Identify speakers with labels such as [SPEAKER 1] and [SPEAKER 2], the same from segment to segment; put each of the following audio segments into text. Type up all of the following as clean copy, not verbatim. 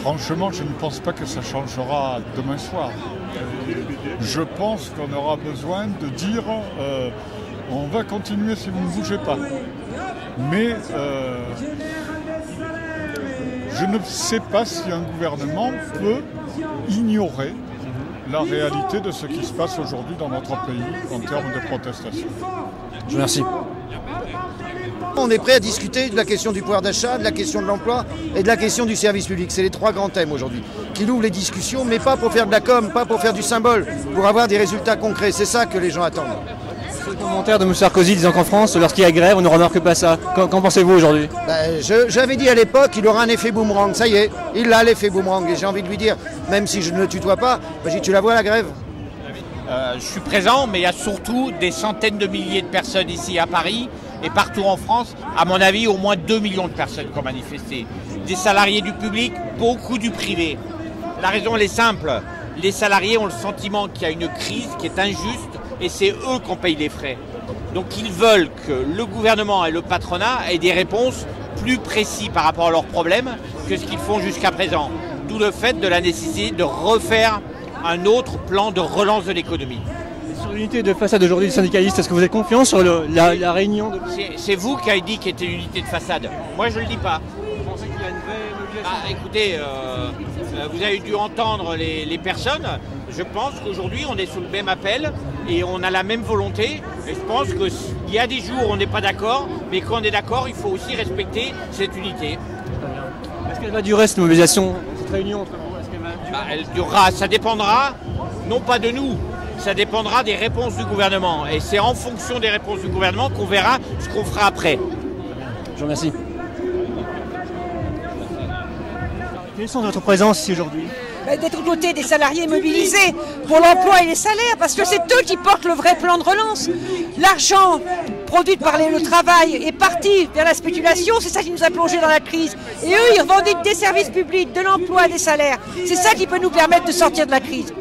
[SPEAKER 1] Franchement, je ne pense pas que ça changera demain soir. Je pense qu'on aura besoin de dire on va continuer si vous ne bougez pas. Mais je ne sais pas si un gouvernement peut ignorer la réalité de ce qui se passe aujourd'hui dans notre pays en termes de protestation.
[SPEAKER 2] Je vous remercie.
[SPEAKER 3] On est prêt à discuter de la question du pouvoir d'achat, de la question de l'emploi et de la question du service public. C'est les trois grands thèmes aujourd'hui qui ouvrent les discussions, mais pas pour faire de la com, pas pour faire du symbole, pour avoir des résultats concrets. C'est ça que les gens attendent.
[SPEAKER 2] Le commentaire de M. Sarkozy disant qu'en France, lorsqu'il y a grève, on ne remarque pas ça. Qu'en pensez-vous aujourd'hui?
[SPEAKER 3] J'avais dit à l'époque qu'il aura un effet boomerang. Ça y est, il a l'effet boomerang. Et j'ai envie de lui dire, même si je ne le tutoie pas, tu la vois la grève?
[SPEAKER 4] Je suis présent, mais il y a surtout des centaines de milliers de personnes ici à Paris et partout en France. À mon avis, au moins 2 millions de personnes qui ont manifesté. Des salariés du public, beaucoup du privé. La raison, elle est simple. Les salariés ont le sentiment qu'il y a une crise qui est injuste et c'est eux qui en payent les frais. Donc ils veulent que le gouvernement et le patronat aient des réponses plus précises par rapport à leurs problèmes que ce qu'ils font jusqu'à présent. D'où le fait de la nécessité de refaire un autre plan de relance de l'économie.
[SPEAKER 2] Sur l'unité de façade aujourd'hui des syndicalistes, est-ce que vous êtes confiant sur la réunion de...
[SPEAKER 4] C'est vous qui avez dit qu'il était une unité de façade. Moi, je ne le dis pas.
[SPEAKER 2] Vous pensez qu'il y a une vraie mobilisation?
[SPEAKER 4] Écoutez, vous avez dû entendre les personnes. Je pense qu'aujourd'hui, on est sous le même appel et on a la même volonté. Et je pense qu'il y a des jours où on n'est pas d'accord, mais quand on est d'accord, il faut aussi respecter cette unité.
[SPEAKER 2] Est-ce qu'elle va durer cette mobilisation, cette réunion entre vous?
[SPEAKER 4] Elle durera, ça dépendra, non pas de nous, ça dépendra des réponses du gouvernement. Et c'est en fonction des réponses du gouvernement qu'on verra ce qu'on fera après.
[SPEAKER 2] Je vous remercie. Quelle est votre présence ici aujourd'hui?
[SPEAKER 5] D'être aux côtés des salariés mobilisés pour l'emploi et les salaires, parce que c'est eux qui portent le vrai plan de relance. L'argent produit par le travail est parti vers la spéculation, c'est ça qui nous a plongé dans la crise. Et eux, ils revendiquent des services publics, de l'emploi, des salaires. C'est ça qui peut nous permettre de sortir de la crise.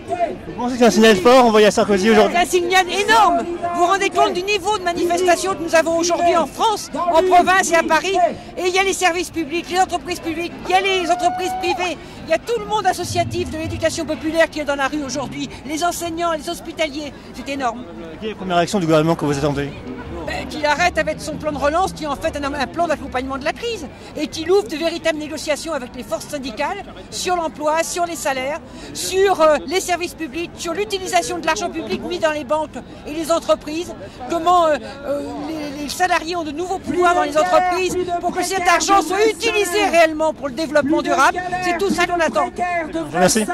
[SPEAKER 2] Vous pensez que c'est un signal fort envoyé à Sarkozy aujourd'hui?
[SPEAKER 5] C'est un signal énorme. Vous vous rendez compte du niveau de manifestation que nous avons aujourd'hui en France, en province et à Paris. Et il y a les services publics, les entreprises publiques, il y a les entreprises privées, il y a tout le monde associatif de l'éducation populaire qui est dans la rue aujourd'hui, les enseignants, les hospitaliers. C'est énorme.
[SPEAKER 2] Quelle est la première action du gouvernement que vous attendez?
[SPEAKER 5] Qu'il arrête avec son plan de relance, qui est en fait un plan d'accompagnement de la crise, et qu'il ouvre de véritables négociations avec les forces syndicales sur l'emploi, sur les salaires, sur les services publics, sur l'utilisation de l'argent public mis dans les banques et les entreprises, comment les salariés ont de nouveaux pouvoirs dans les entreprises pour que cet argent soit utilisé réellement pour le développement durable. C'est tout ça qu'on attend.
[SPEAKER 2] Merci.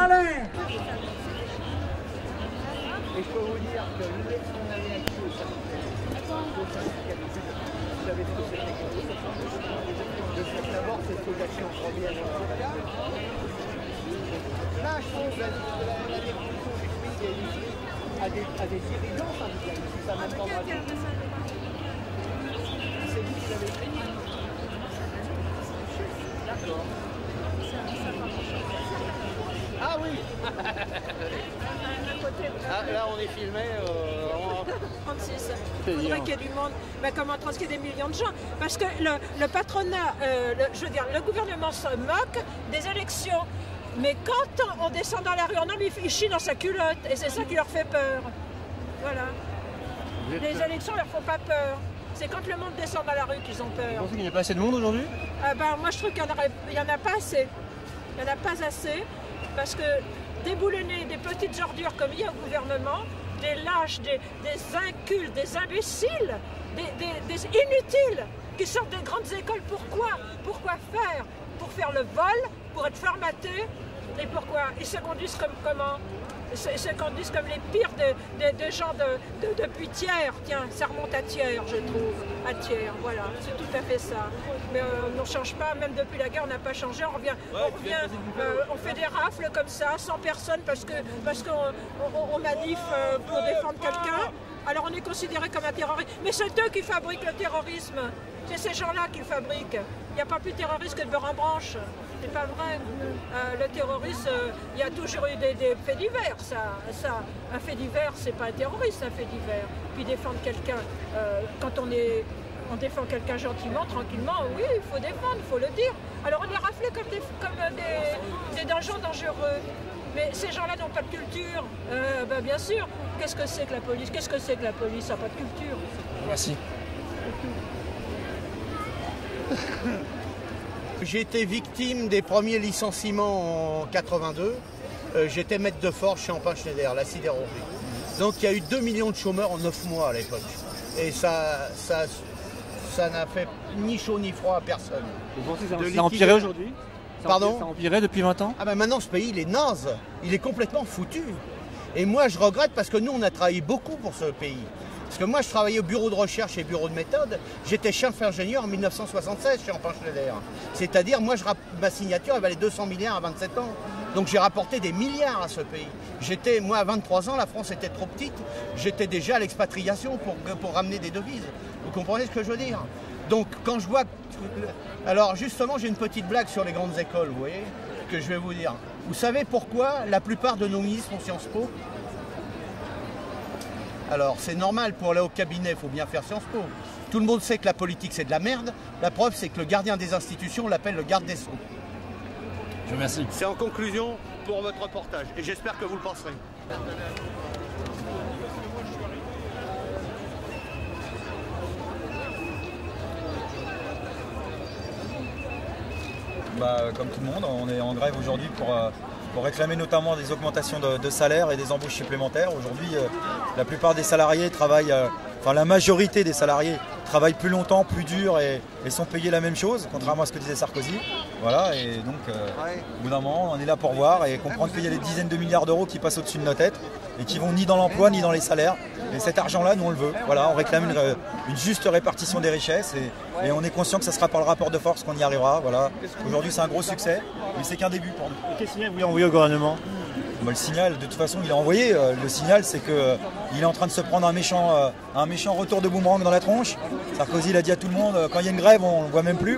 [SPEAKER 6] À des dirigeants syndicalistes, si ça m'entendra bien. C'est vous qui l'avez écrit. D'accord. Ah oui. Là on est filmé
[SPEAKER 5] 36. Il faudrait qu'il y ait du monde. Mais comment qu'il y ait des millions de gens? Parce que le patronat, je veux dire, le gouvernement se moque des élections. Mais quand on descend dans la rue, un homme il chie dans sa culotte et c'est ça qui leur fait peur. Voilà. Les élections ne leur font pas peur. C'est quand le monde descend dans la rue qu'ils ont peur.
[SPEAKER 2] Vous pensez qu'il n'y a pas assez de monde aujourd'hui?
[SPEAKER 5] Moi je trouve qu'il n'y en a pas assez. Il n'y en a pas assez parce que déboulonner des petites ordures comme il y a au gouvernement, des lâches, des incultes, des imbéciles, des inutiles qui sortent des grandes écoles. Pourquoi? Pourquoi faire? Pour faire le vol, pour être formatés. Et pourquoi? Ils se conduisent comme comment? Ils se conduisent comme les pires des gens depuis Thiers. Tiens, ça remonte à Thiers, je trouve. À Thiers, voilà, c'est tout à fait ça. Mais on ne change pas, même depuis la guerre, on n'a pas changé. On fait des rafles comme ça, 100 personnes, parce qu'on manif pour défendre quelqu'un. Alors on est considéré comme un terroriste. Mais c'est eux qui fabriquent le terrorisme. C'est ces gens-là qui le fabriquent. Il n'y a pas plus terroriste que de beurre en branche. C'est pas vrai. Le terrorisme, il y a toujours eu des faits divers. Un fait divers, c'est pas un terroriste, un fait divers. Puis défendre quelqu'un quand on est On défend quelqu'un gentiment, tranquillement, oui, il faut défendre, il faut le dire. Alors on est raflé comme des gens dangereux. Mais ces gens-là n'ont pas de culture. Ben, bien sûr, qu'est-ce que c'est que la police? Qu'est-ce que c'est que la police? Ça n'a pas de culture.
[SPEAKER 2] Merci.
[SPEAKER 6] J'ai été victime des premiers licenciements en 82. J'étais maître de forge chez Ampin Schneider, la sidérurgie. Donc il y a eu 2 millions de chômeurs en 9 mois à l'époque. Et ça n'a fait ni chaud ni froid à personne.
[SPEAKER 2] Vous pensez que ça a empiré aujourd'hui?
[SPEAKER 6] Pardon?
[SPEAKER 2] Ça a empiré depuis 20 ans?
[SPEAKER 6] Ah ben maintenant ce pays il est naze, il est complètement foutu. Et moi je regrette parce que nous on a travaillé beaucoup pour ce pays. Parce que moi je travaillais au bureau de recherche et bureau de méthode, j'étais chef ingénieur en 1976 chez Ampin Schneider. C'est-à-dire moi ma signature elle valait 200 milliards à 27 ans. Donc j'ai rapporté des milliards à ce pays. Moi à 23 ans, la France était trop petite, j'étais déjà à l'expatriation pour ramener des devises. Vous comprenez ce que je veux dire? Donc quand je vois... Alors justement j'ai une petite blague sur les grandes écoles, vous voyez, que je vais vous dire. Vous savez pourquoi la plupart de nos ministres ont Sciences Po? Alors c'est normal, pour aller au cabinet, il faut bien faire Sciences Po. Tout le monde sait que la politique c'est de la merde. La preuve c'est que le gardien des institutions l'appelle le garde des Sceaux.
[SPEAKER 2] Je vous remercie.
[SPEAKER 6] C'est en conclusion pour votre reportage et j'espère que vous le penserez.
[SPEAKER 7] Comme tout le monde, on est en grève aujourd'hui pour réclamer notamment des augmentations de salaire et des embauches supplémentaires. Aujourd'hui, la plupart des salariés travaillent, la majorité des salariés travaillent plus longtemps, plus dur et sont payés la même chose, contrairement à ce que disait Sarkozy. Voilà, et donc au bout d'un moment, on est là pour voir et comprendre qu'il y a des dizaines de milliards d'euros qui passent au-dessus de nos têtes et qui vont ni dans l'emploi ni dans les salaires. Et cet argent-là, nous on le veut. Voilà, on réclame une juste répartition des richesses et on est conscient que ce sera par le rapport de force qu'on y arrivera. Voilà. Aujourd'hui, c'est un gros succès, mais c'est qu'un début pour nous.
[SPEAKER 2] Quel signal vous voulez envoyer au gouvernement?
[SPEAKER 7] Le signal, de toute façon, il est envoyé. Le signal, c'est qu'il est en train de se prendre un méchant retour de boomerang dans la tronche. Sarkozy l'a dit à tout le monde, quand il y a une grève, on ne le voit même plus.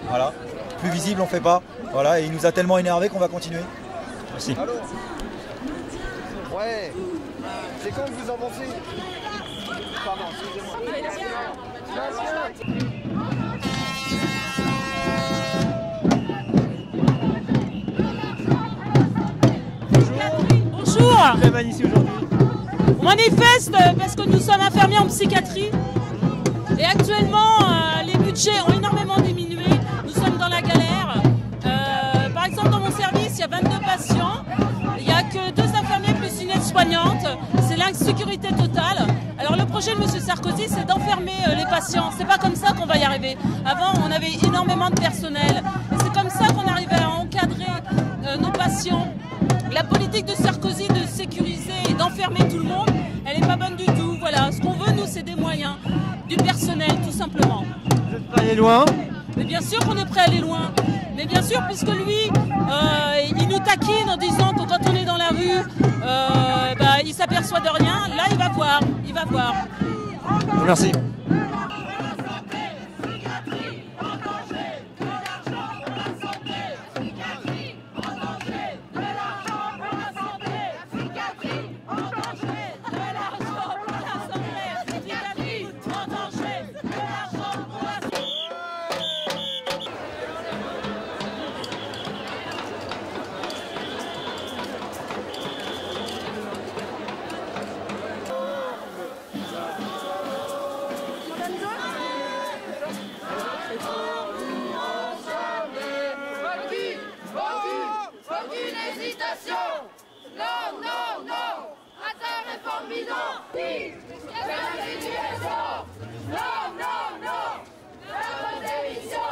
[SPEAKER 7] Voilà. Plus visible, on ne fait pas. Voilà, et il nous a tellement énervé qu'on va continuer. Merci.
[SPEAKER 3] Allô? Ouais. C'est quand que vous avancez? Pardon,
[SPEAKER 5] Bonjour.
[SPEAKER 2] Très mal ici aujourd'hui.
[SPEAKER 5] On manifeste parce que nous sommes infirmiers en psychiatrie et actuellement les budgets ont énormément diminué. Nous sommes dans la galère. Par exemple dans mon service il y a 22 patients, il n'y a que 2 infirmiers plus une aide-soignante. C'est l'insécurité totale. Alors le projet de M. Sarkozy c'est d'enfermer les patients. C'est pas comme ça qu'on va y arriver. Avant on avait énormément de personnel. C'est comme ça qu'on arrivait à encadrer nos patients. La politique de Sarkozy de sécuriser et d'enfermer tout le monde, elle n'est pas bonne du tout. Voilà, ce qu'on veut, nous, c'est des moyens, du personnel, tout simplement.
[SPEAKER 2] Vous êtes prêt à aller loin?
[SPEAKER 5] Mais bien sûr qu'on est prêt à aller loin. Mais bien sûr, puisque lui, il nous taquine en disant que quand on est dans la rue, il s'aperçoit de rien. Là, il va voir, il va voir.
[SPEAKER 2] Je vous remercie.
[SPEAKER 8] Non, non, non à ta réforme bidon. Oui, non, non, non à votre démission.